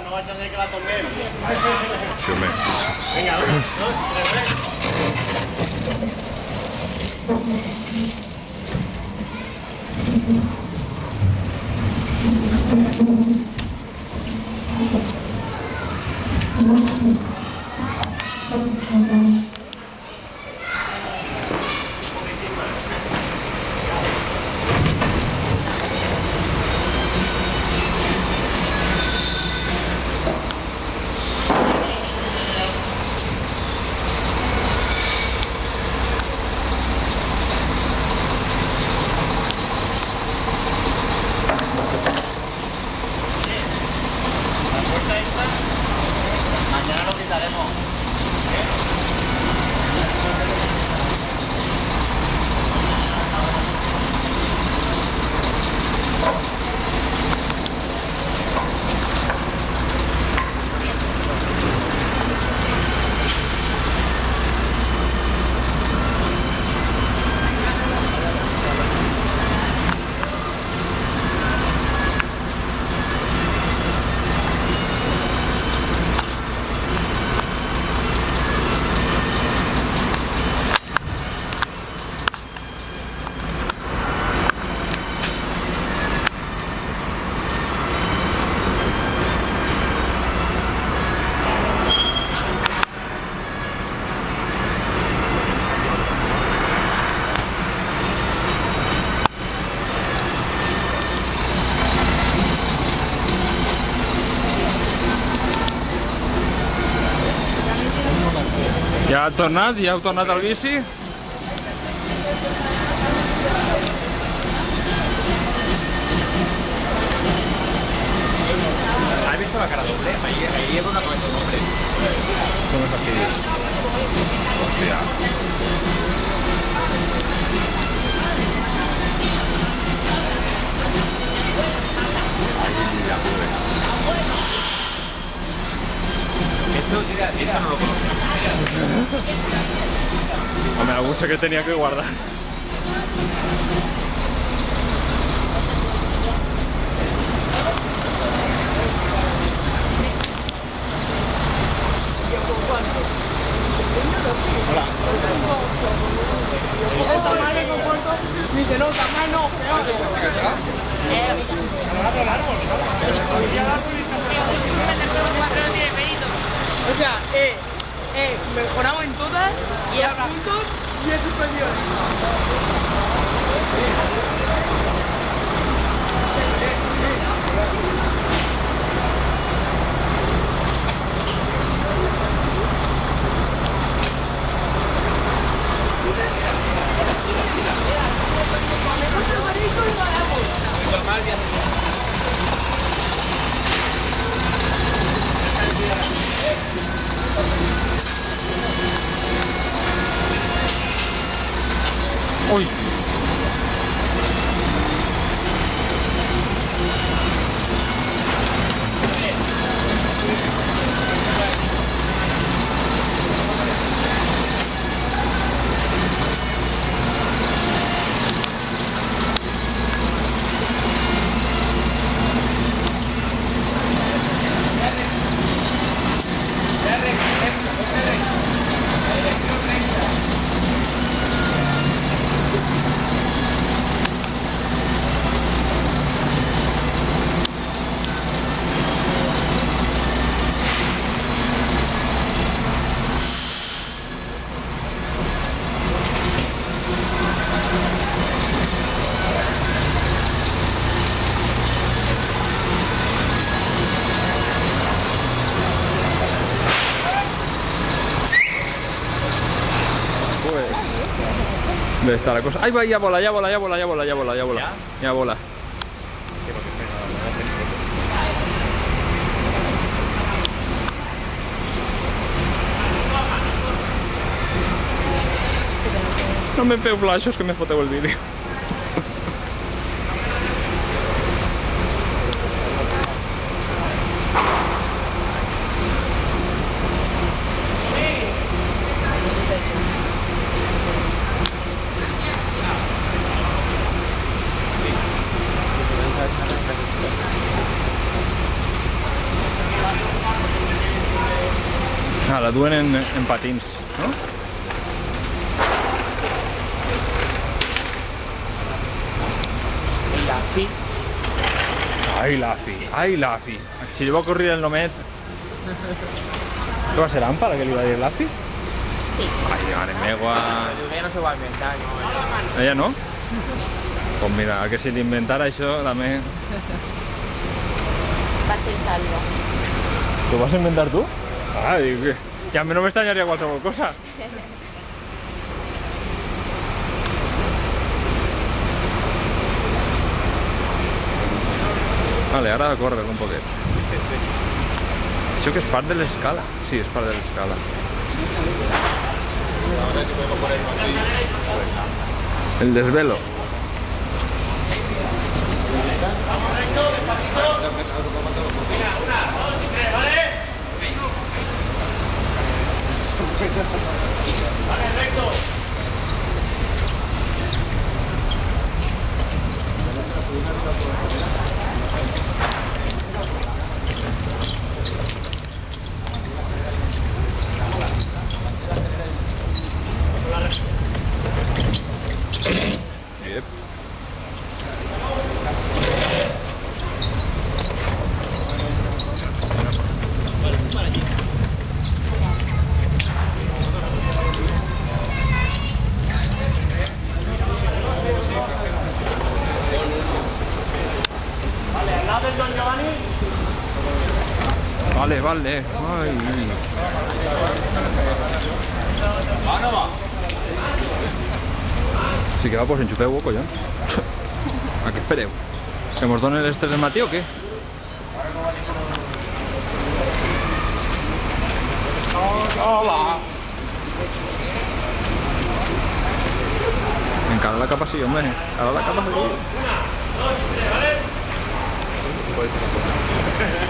no va a tener que la tomemos. Sí, hombre. Venga, 1, 2, 3. Mañana lo quitaremos. Ja heu tornat al bici? ¿Has visto la cara doble? Ahí lleva una cabeza doble. ¿Cómo es aquí? Hostia. Ahí la pobre. Esto no lo conocía. Hombre, algún que tenía que guardar. Dice, no, jamás no, o sea, mejoramos en todas y a puntos y es superior. Uy. ¿Dónde está la cosa? ¡Ahí va! Ya bola, ya bola, ya bola, ya bola, ya bola, ya bola. Ya bola. No me feu flashos que me foteu el vídeo. la duen en patins, no? I la fi. Ay, la fi. Si llevo a correr el nomet. ¿Qué va a ser Ampa la que le iba a decir la fi? Sí. Ay, madre megua. Ella no se va a inventar. Ella no? Pues mira, a que si l'inventara això també... Va ser salva. ¿Lo vas a inventar tú? Ah, dic que a mí no me extrañaría qualsevol cosa. Vale, ara a córrer un poquet. Això que és part de l'escala? Sí, és part de l'escala. Ahora si podemos ponerlo aquí. El desvelo. Yep. Vale, vale. Ay. Si que va, pues enxufeu-ho, collons. A què espereu? Que mos donen les 3 del matí o què? Hola. Encara la capa sí, hombre. Encara la capa sí.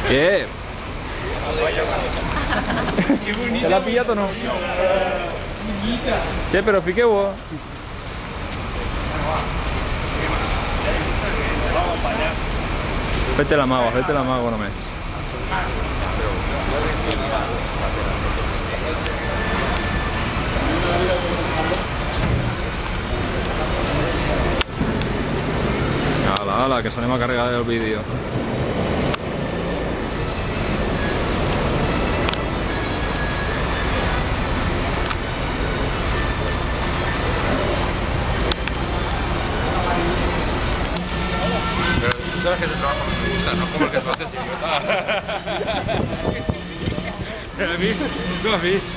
¿Qué? ¿Se la ha pillado o no? Sí, pero fiqueu-ho. Fete l'amago només. Ala, ala, que s'anem a carregar el vídeo. Sabes que ese trabajo no me gusta, no como el que tú haces, idiota. ¿Lo has visto? ¿Lo has visto?